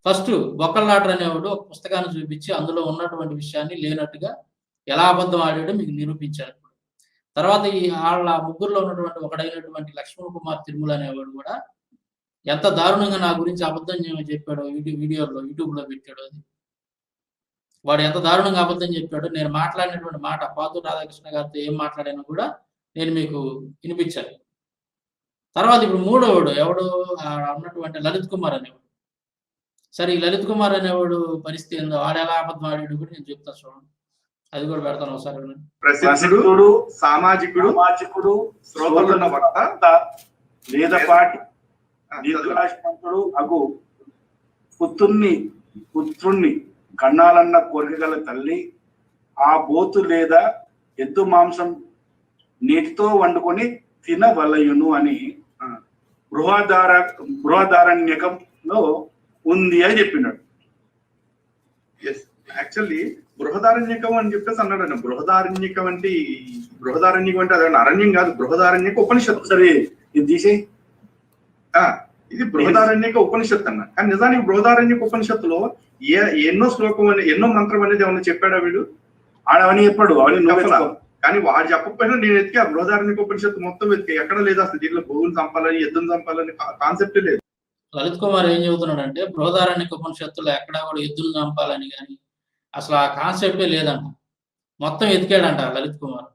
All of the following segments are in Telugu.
ఫస్ట్ బొక్కల్లాటర్ అనేవాడు ఒక పుస్తకాన్ని చూపించి అందులో ఉన్నటువంటి విషయాన్ని లేనట్టుగా ఎలా అబద్ధం ఆడాడో మీకు నిరూపించాడు. తర్వాత ఆళ్ళ ముగ్గురులో ఉన్నటువంటి ఒకడైనటువంటి లక్ష్మణ్ కుమార్ తిరుమల అనేవాడు కూడా ఎంత దారుణంగా నా గురించి అబద్ధం చెప్పాడో వీడియోలో యూట్యూబ్‌లో పెట్టాడు అది. వాడు ఎంత దారుణంగా అబద్ధం చెప్పాడో నేను మాట్లాడినటువంటి మాట పాతూరి రాధాకృష్ణ గారితో ఏం మాట్లాడానో కూడా నేను మీకు వినిపించాను. తర్వాత ఇప్పుడు మూడోవాడు ఎవడు ఉన్నటువంటి లలిత్ కుమార్ అనేవాడు. సరే ఈ లలిత్ కుమార్ అనేవాడు పరిస్థితి ఏందో వాడెలా అబద్ధం ఆడాడో కూడా నేను చెప్తాను చూడండి. అది కూడా పెడతాను ఒకసారి వినండి. ప్రసిద్ధుడు సామాజికుడు శ్రోతలున్న వక్త వేదపాటి దీర్ఘాయుష్మంతుడు అగు పుత్రుణ్ణి కన్నాలన్న కోరికగల తల్లి ఆ బోతు లేదా ఎద్దు మాంసం నీటితో వండుకొని తినవలయును అని బృహదారణ్యకంలో ఉంది అని చెప్పినాడు. యాక్చువల్లీ బృహదారణ్యకం అని చెప్పేసి అన్నాడు ఆయన. బృహదారణ్యకం అంటే అదే అరణ్యం కాదు, బృహదారణ్యక ఉపనిషత్తు. సరే ఇది తీసి ఇది బృహదారణ్యక ఉపనిషత్తు అన్న. కానీ నిజానికి బృహదారణ్యక ఉపనిషత్తులో ఎన్నో శ్లోకం ఎన్నో మంత్రం అనేది ఏమన్నా చెప్పాడా వీడు? ఆడవని చెప్పాడు, కానీ వాడు చెప్పకపోయినా నేను ఎత్తికా బృహదారణ్యక ఉపనిషత్తు మొత్తం వెతికా, ఎక్కడ లేదు అసలు. దీంట్లో భూమిని చంపాలని ఎద్దును చంపాలని కాన్సెప్టే లేదు. లలిత్ కుమార్ ఏం చెబుతున్నాడంటే బృహదారణ్యక ఉపనిషత్తులో ఎక్కడా కూడా ఎద్దులు చంపాలని కానీ అసలు ఆ కాన్సెప్టే లేదంట. మొత్తం ఎతికాడంట లలిత్ కుమార్.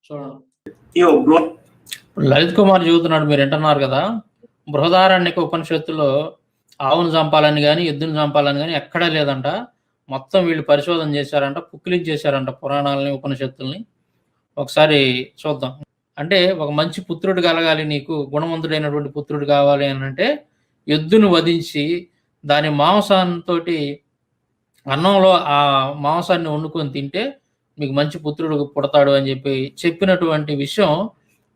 చూడండి, లలిత్ కుమార్ చెబుతున్నాడు, మీరు వింటున్నారు కదా, బృహదారణ్యక ఉపనిషత్తులో ఆవును చంపాలని కానీ ఎద్దును చంపాలని కానీ ఎక్కడా లేదంట. మొత్తం వీళ్ళు పరిశోధన చేశారంట, పుక్కిలించేశారంట పురాణాలని ఉపనిషత్తుల్ని. ఒకసారి చూద్దాం. అంటే ఒక మంచి పుత్రుడు కలగాలి, నీకు గుణవంతుడైనటువంటి పుత్రుడు కావాలి అని అంటే ఎద్దును వధించి దాని మాంసంతో అన్నంలో ఆ మాంసాన్ని వండుకొని తింటే మీకు మంచి పుత్రుడు పుడతాడు అని చెప్పినటువంటి విషయం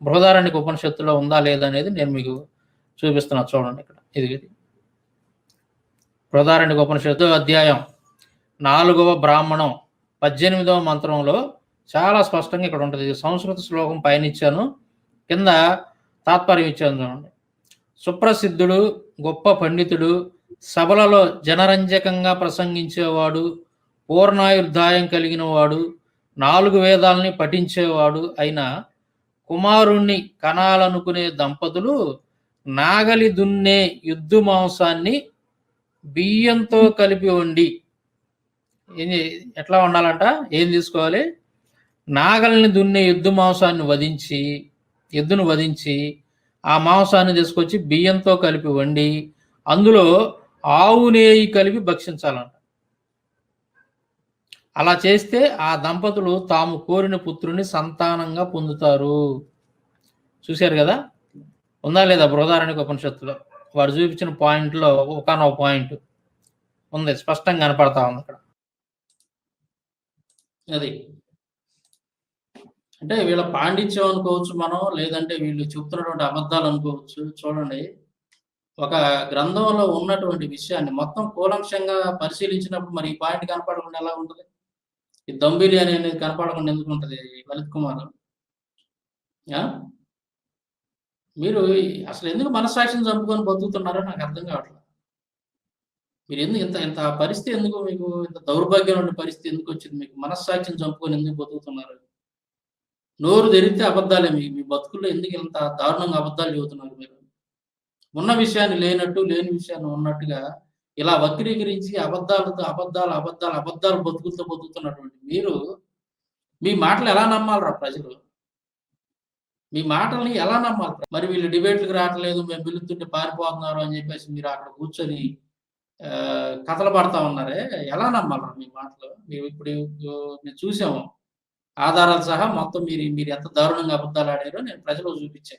బృహదారణ్యక ఉపనిషత్తులో ఉందా లేదా అనేది నేను మీకు చూపిస్తున్నా. చూడండి ఇక్కడ, ఇది బృహదారణ్యక ఉపనిషత్తు అధ్యాయం 4వ బ్రాహ్మణం 18వ మంత్రంలో చాలా స్పష్టంగా ఇక్కడ ఉంటుంది. సంస్కృత శ్లోకం పైన ఇచ్చాను, కింద తాత్పర్యం ఇచ్చాను చూడండి. సుప్రసిద్ధుడు, గొప్ప పండితుడు, సభలలో జనరంజకంగా ప్రసంగించేవాడు, పూర్ణాయుర్దాయం కలిగిన వాడు, 4 వేదాలని పఠించేవాడు అయిన కుమారుణ్ణి కనాలనుకునే దంపతులు నాగలి దున్నే ఎద్దు మాంసాన్ని బియ్యంతో కలిపి వండి, ఎట్లా వండాలంట, ఏం తీసుకోవాలి, నాగలిని దున్నే ఎద్దు మాంసాన్ని ఎద్దును వధించి ఆ మాంసాన్ని తీసుకొచ్చి బియ్యంతో కలిపి వండి అందులో ఆవు నెయ్యి కలిపి భక్షించాలంట. అలా చేస్తే ఆ దంపతులు తాము కోరిన పుత్రుని సంతానంగా పొందుతారు. చూశారు కదా, ఉందా లేదా బృహదారణ్యక ఉపనిషత్తులో? వాడు చూపించిన పాయింట్లో ఒకనొక పాయింట్ ఉంది, స్పష్టంగా కనపడతా ఉంది అక్కడ. అది అంటే వీళ్ళ పాండిత్యం అనుకోవచ్చు మనం, లేదంటే వీళ్ళు చెప్తున్నటువంటి అబద్ధాలు అనుకోవచ్చు. చూడండి, ఒక గ్రంథంలో ఉన్నటువంటి విషయాన్ని మొత్తం కూలంక్షంగా పరిశీలించినప్పుడు మరి ఈ పాయింట్ కనపడకుండా ఎలా ఉంటుంది? ఈ దమ్ బిర్యానీ అనేది కనపడకుండా ఎందుకు ఉంటుంది లలిత్ కుమార్? మీరు అసలు ఎందుకు మనస్సాక్షిని చంపుకొని బతుకుతున్నారో నాకు అర్థం కావట్లేదు. మీరు ఎందుకు ఇంత పరిస్థితి ఎందుకు, మీకు ఇంత దౌర్భాగ్యం ఉన్న పరిస్థితి ఎందుకు వచ్చింది? మీకు మనస్సాక్షిని చంపుకొని ఎందుకు బతుకుతున్నారు? నోరు తెరిస్తే అబద్ధాలే. మీ బతుకుల్లో ఎందుకు ఇంత దారుణంగా అబద్ధాలు చెబుతున్నారు? మీరు ఉన్న విషయాన్ని లేనట్టు, లేని విషయాన్ని ఉన్నట్టుగా ఇలా వక్రీకరించి అబద్ధాలు బతుకులతో బతుకుతున్నటువంటి మీరు మీ మాటలు ఎలా నమ్మాలరా ప్రజలు? మీ మాటల్ని ఎలా నమ్మాలి? మరి వీళ్ళు డిబేట్లకు రావట్లేదు, మేము పిలుస్తుంటే పారిపోతున్నారు అని చెప్పేసి మీరు అక్కడ కూర్చొని కథలు పడతా ఉన్నారే, ఎలా నమ్మాలరా మీ మాటలు? ఇప్పుడు మేము చూసాము ఆధారాలు సహా మొత్తం మీరు ఎంత దారుణంగా అబద్ధాలు ఆడారో నేను ప్రజలకు చూపించాను.